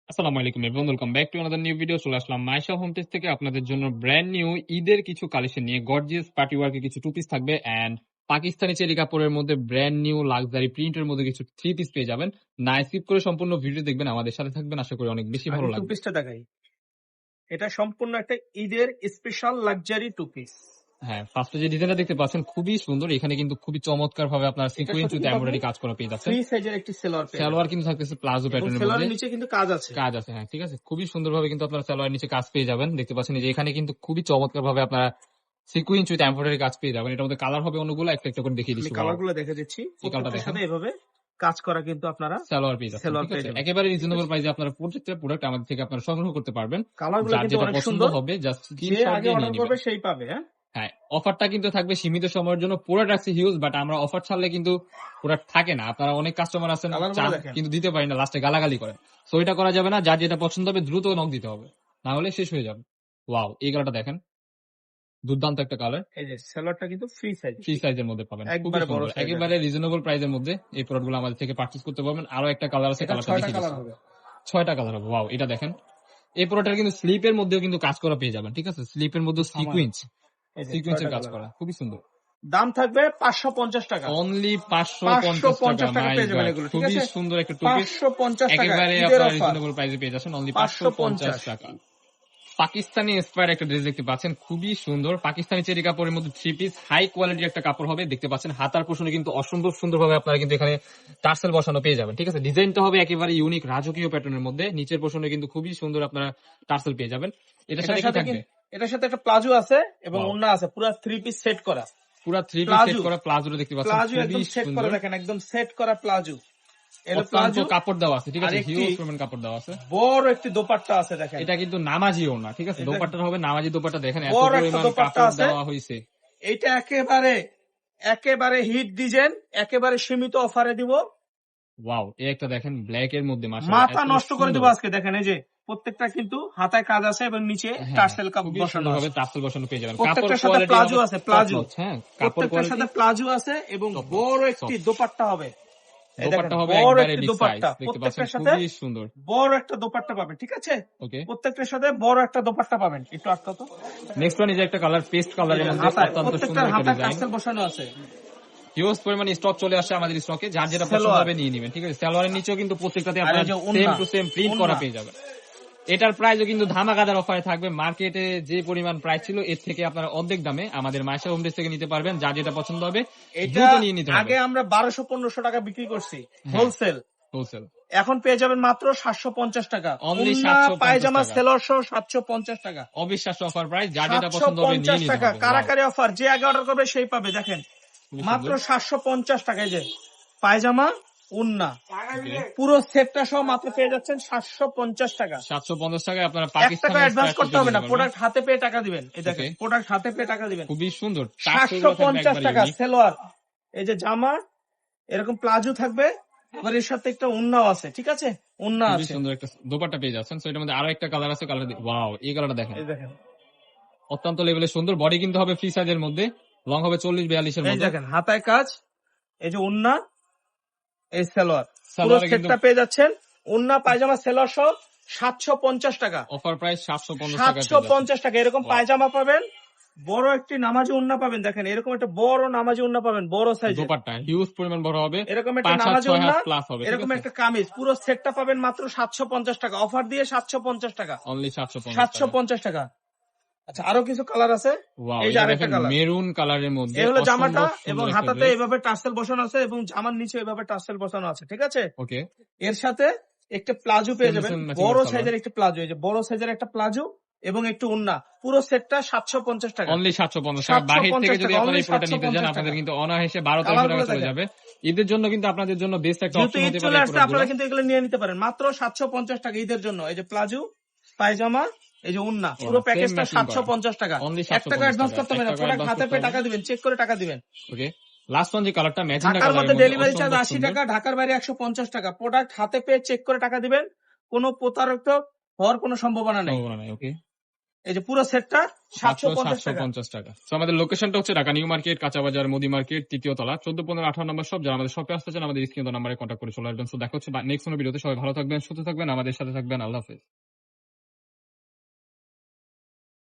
আসসালামু আলাইকুম everyone, welcome back to another new video. চলে আসলাম মাইশা হোম পেজ থেকে আপনাদের জন্য ব্র্যান্ড নিউ ঈদের কিছু কালেকশন নিয়ে। গর্জিয়াস পার্টি ওয়ার্কের কিছু টু পিস থাকবে এন্ড পাকিস্তানি চেরি কাপড়ের মধ্যে ব্র্যান্ড নিউ লাক্সারি প্রিন্টের মধ্যে কিছু থ্রি পিস পেয়ে যাবেন। না স্কিপ করে সম্পূর্ণ ভিডিও দেখবেন, আমাদের সাথে থাকবেন, আশা করি অনেক বেশি ভালো টু লাগবে। পিসটা দেখাই, এটা সম্পূর্ণ একটা ঈদের স্পেশাল লাক্সারি টু পিস। হ্যাঁ, ফার্স্টে যে ডিজাইনটা দেখতে পাচ্ছেন খুবই সুন্দর। এখানে কিন্তু খুবই চমৎকার ভাবে আপনার সিকোয়েন্স উইথ এমব্রয়ডারি কাজ করা পেয়ে যাচ্ছে। ফ্রি সাইজের একটি সালোয়ার পেয়ে সালোয়ার কিন্তু থাকতেছে প্লাজো প্যাটার্নের মধ্যে, সালোয়ারের নিচে কিন্তু কাজ আছে। হ্যাঁ ঠিক আছে, খুবই সুন্দরভাবে কিন্তু আপনারা সালোয়ার নিচে কাজ পেয়ে যাবেন। দেখতে পাচ্ছেন যে এখানে কিন্তু খুবই চমৎকার ভাবে আপনারা সিকুয়েন্স উইথ এমব্রয়ডারি কাজ পেয়ে যাবেন। এটার মধ্যে কালার হবে অনেকগুলো, একটা একটা করে দেখিয়ে আমি দিচ্ছি। কালারগুলো দেখে দিচ্ছি, প্রত্যেকটার সাথে এভাবে কাজ করা কিন্তু আপনারা সালোয়ার পেয়ে যাচ্ছেন, সালোয়ার ঠিক পেয়ে আছে? যাবেন। একেবারে রিজনেবল প্রাইসে আপনারা প্রত্যেকটা প্রোডাক্ট আমাদের থেকে আপনারা সংগ্রহ করতে পারবেন। কালারগুলো যার কিন্তু যেটা অনেক পছন্দ সুন্দর, হবে জাস্ট যে স্ক্রিনশট আগে দিয়ে নিয়ে অর্ডার নেবেন। করবে সেই পাবে। হ্যাঁ, অফারটা কিন্তু থাকবে সীমিত সময়ের জন্য। প্রোডাক্ট আছে হিউজ, বাট আমরা অফার ছাড়লে কিন্তু প্রোডাক্ট থাকে না। আপনারা অনেক কাস্টমার আছেন কালারগুলো চান দেখেন। কিন্তু দিতে পারি না, লাস্টে গালাগালি করেন। সো এটা করা যাবে না, যার যেটা পছন্দ হবে দ্রুত নক দিতে হবে, না হলে শেষ হয়ে যাবে। ওয়াও, এই কালারটা দেখেন, দুর্দান্ত একটা কালার। এই যে সালোয়ারটা কিন্তু ফ্রি সাইজ, ফ্রি সাইজের মধ্যে পাবেন, খুবই একবারে বড় সুন্দর, সাইজ, একেবারে রিজনেবল প্রাইসের মধ্যে এই প্রোডাক্টগুলো আমাদের থেকে পারচেজ করতে পারবেন। আরো একটা কালার আছে, কালারটা ছয়টা দেখিয়ে কালার দিচ্ছি। হবে। 6টা কালার হবে। ওয়াও, এটা দেখেন, এই প্রোডাক্টের কিন্তু স্লিপের মধ্যেও কিন্তু কাজ করা পেয়ে যাবেন, ঠিক আছে? স্লিপের মধ্যে সিকুয়েন্সের কাজ করা, খুবই সুন্দর। দাম থাকবে 550 টাকা, অনলি 550 টাকা। টাকা পেয়ে যাবেন এগুলো, ঠিক খুবই আছে? সুন্দর একটা টু পিস, 550 টাকা একেবারে ঈদের আপনারা অফার, রিজনেবল প্রাইসে পেয়ে যাচ্ছেন অনলি 550 টাকা। পাকিস্তানি ইন্সপায়ার একটা ড্রেস দেখতে পাচ্ছেন, খুবই সুন্দর। পাকিস্তানি চেরি কাপড়ের মধ্যে থ্রি পিস, হাই কোয়ালিটির একটা কাপড় হবে। দেখতে পাচ্ছেন হাতার পোষণে কিন্তু অসম্ভব সুন্দর ভাবে আপনারা কিন্তু এখানে টার্সেল বসানো পেয়ে যাবেন, ঠিক আছে? ডিজাইনটা হবে একেবারে ইউনিক রাজকীয় প্যাটার্নের মধ্যে। নিচের পোষণে কিন্তু খুবই সুন্দর আপনারা টার্সেল পেয়ে যাবেন। এটার সাথে কি থাকবে? এটার সাথে একটা প্লাজো আছে এবং Wow. ওড়না আছে, পুরো থ্রি পিস সেট করা। পুরো থ্রি পিস সেট করা প্লাজোটা দেখতে পাচ্ছেন, প্লাজো খুবই একদম সেট করা, সুন্দর। দেখেন একদম সেট করা প্লাজো। এলো অত্যন্ত প্লাজো, কাপড় দেওয়া আছে, ঠিক আছে? আরেকটি হিউজ পরিমাণ কাপড় দেওয়া আছে। বড় একটি দোপাট্টা আছে, দেখেন এটা কিন্তু নামাজিও না, ঠিক আছে? এটা দোপাট্টাটা হবে নামাজি দোপাট্টা। দেখেন এত বড় একটা পরিমাণ দোপাট্টা কাপড় আছে। দেওয়া হয়েছে। এইটা একেবারে একেবারে হিট ডিজাইন, একেবারে সীমিত অফারে দিব। ওয়াও, এই একটা দেখেন ব্ল্যাক এর মধ্যে, মাশাআল্লাহ মাথা এত নষ্ট করে সুন্দর। দিব আজকে। দেখেন এই যে প্রত্যেকটা কিন্তু হাতায় কাজ আছে এবং নিচে টার্সেল কাপ খুবই বসানো সুন্দরভাবে আছে। টার্সেল বসানো পেয়ে যাবেন। কাপড় প্রত্যেকটার সাথে কোয়ালিটি প্লাজো আছে, প্লাজো। হ্যাঁ, কাপড় প্রত্যেকটার কোয়ালিটি সাথে প্লাজো আছে এবং top notch, বড় একটি soft। দোপাট্টা হবে। এই দেখেন, দোপাট্টা হবে বড় একবারে একটি বিগ সাইজ, দোপাট্টা, দেখতে পাচ্ছেন প্রত্যেকটার সাথে খুবই সুন্দর। বড় একটা দোপাট্টা পাবেন, ঠিক আছে? ওকে, প্রত্যেকটার সাথে বড় একটা দোপাট্টা পাবেন। একটু আটকা তো, নেক্সট ওয়ান ইজ একটা কালার, পেস্ট কালারের মধ্যে হাতায় অত্যন্ত সুন্দর প্রত্যেকটার একটা হাতায় ডিজাইন। টার্সেল বসানো আছে। হিউজ পরিমাণ স্টক চলে আসছে আমাদের স্টকে, যার যেটা পছন্দ সালোয়ার। হবে নিয়ে নেবেন, ঠিক আছে? সালোয়ারের নিচেও কিন্তু প্রত্যেকটাতে আর আপনারা এই যে সেম ওড়না, টু সেম প্রিন্ট করা পেয়ে যাবেন। এটার প্রাইসও কিন্তু ধামাকাদার অফারে থাকবে। মার্কেটে যে পরিমাণ প্রাইস ছিল এর থেকে আপনারা অর্ধেক দামে আমাদের মাইশা হোম ডেস থেকে নিতে পারবেন। যার যেটা পছন্দ হবে এটা দ্রুত নিয়ে নিতে হবে। আগে আমরা 1200-1500 টাকা বিক্রি করছি হোলসেল, হোলসেল, এখন পেয়ে যাবেন মাত্র 750 টাকা। Only ওড়না, 750 পায়জামা, টাকা। সেলর সহ 750 টাকা। অবিশ্বাস্য অফার প্রাইস, যার যেটা পছন্দ হবে নিয়ে 750 নিতে টাকা হবে। কারাকারি অফার, যে আগে অর্ডার করবে সেই পাবে। দেখেন খুবই মাত্র সুন্দর। 750 টাকায় যে পায়জামা, ওড়না Okay, পুরো সেটটা সহ মাত্র পেয়ে যাচ্ছেন 750 টাকা। 750 টাকায় আপনারা 1 পাকিস্তানি টাকা অ্যাডভান্স স্টাইল করতে হবে না, নিতে পারবেন। প্রোডাক্ট হাতে পেয়ে টাকা দিবেন। এই দেখেন Okay, প্রোডাক্ট হাতে পেয়ে টাকা দিবেন। খুবই সুন্দর। টার্সেলগুলো থাকবে 750 একবারে টাকা ইউনিক। সেলোয়ার, এই যে জামা, এরকম প্লাজো থাকবে, আবার এর সাথে একটা ওড়নাও আছে, ঠিক আছে? ওড়না খুবই আছে, সুন্দর একটা দোপাট্টা পেয়ে যাচ্ছেন। সো এটার মধ্যে আরো একটা কালার আছে, কালার ওয়াও, এই কালারটা দেখেন, এই দেখেন। অত্যন্ত লেভেলের সুন্দর। বডি কিন্তু হবে ফ্রি সাইজের মধ্যে, লং হবে 40-42 এর এই মধ্যে। দেখেন হাতায় কাজ, এই যে ওড়না, এই সালোয়ার, পুরো সালোয়ারে কিন্তু সেটটা পেয়ে যাচ্ছেন। ওড়না, পায়জামা, সেলোয়ার সহ 750 টাকা। অফার প্রাইস 750 টাকা পেয়ে যাচ্ছেন। 750 টাকা। এরকম Wow. পায়জামা পাবেন, বড় একটি নামাজি ওড়না পাবেন। দেখেন এরকম একটা বড় নামাজি ওড়না পাবেন, বড় সাইজের। দোপাট্টা হিউজ পরিমাণ বড় হবে, এরকম একটা 5 হাত নামাজি 6 ওড়না, হাত প্লাস হবে, ঠিক এরকম আছে? একটা কামিজ, পুরো সেটটা পাবেন মাত্র 750 টাকা। অফার দিয়ে 750 টাকা, অনলি 750 টাকা। 750 টাকা। আচ্ছা, আরো কিছু কালার আছে। ওয়াও, এই যে এটা আরেকটা দেখেন কালার, মেরুন কালারের মধ্যে এই হলো অসম্ভব জামাটা সুন্দর এবং একটা হাতাতে ড্রেস। এভাবে টার্সেল বসানো আছে এবং জামার নিচে এভাবে টার্সেল বসানো আছে, ঠিক আছে? ওকে, এর সাথে একটা প্লাজো পেয়ে Same যাবেন, same matching বড় color. সাইজের একটা প্লাজো, এই যে বড় সাইজের একটা প্লাজো এবং একটু ওড়না, পুরো সেটটা 750 টাকা। অনলি 750 টাকা। বাহির থেকে যদি আপনারা এই প্রোডাক্টটা নিতে যান 750 আপনাদের টাকা। কিন্তু অনায়াসে 1200 কালারগুলো টাকা চলে দেখেন। যাবে। ঈদের জন্য কিন্তু আপনাদের জন্য বেস্ট একটা যেহেতু অপশন ঈদ হতে চলে পারে এই আসছে, আপনারা প্রোডাক্টগুলো। কিন্তু এগুলো নিয়ে নিতে পারেন মাত্র 750 টাকা ঈদের জন্য। এই যে প্লাজো, পায়জামা, এই যে ওড়না, পুরো same প্যাকেজটা matching করা। 750 টাকা। Only 1 টাকা 750 অ্যাডভান্স টাকা। করতে হবে 1 না, টাকা প্রোডাক্ট অ্যাডভান্স হাতে করতে পেয়ে হবে। টাকা দিবেন, চেক করে টাকা দিবেন। ওকে, লাস্ট ওয়ান যে কালারটা ম্যাজেন্টা ঢাকার কালারের মধ্যে মধ্যে ডেলিভারি চার্জ অসম্ভব 80 সুন্দর। টাকা, ঢাকার বাইরে 150 টাকা। প্রোডাক্ট হাতে পেয়ে চেক করে টাকা দিবেন, কোনো প্রতারক হওয়ার কোনো সম্ভাবনা নেই। সম্ভাবনা নাই। ওকে, এই যে পুরো সেটটা 750 টাকা। 750 টাকা। তো আমাদের লোকেশনটা হচ্ছে ঢাকা নিউ মার্কেট, কাঁচা বাজার, মুদি মার্কেট, 3য় তলা, 14, 15, 18 নম্বর সব। যারা আমাদের শপে আসতে চান আমাদের স্ক্রিনে নাম্বারে কন্ট্যাক্ট করে চলে আসবেন। সো দেখা হচ্ছে নেক্সট কোনো ভিডিওতে। সবাই ভালো থাকবেন, সুস্থ থাকবেন, আমাদের সাথে থাকবেন। আল্লাহ হাফেজ।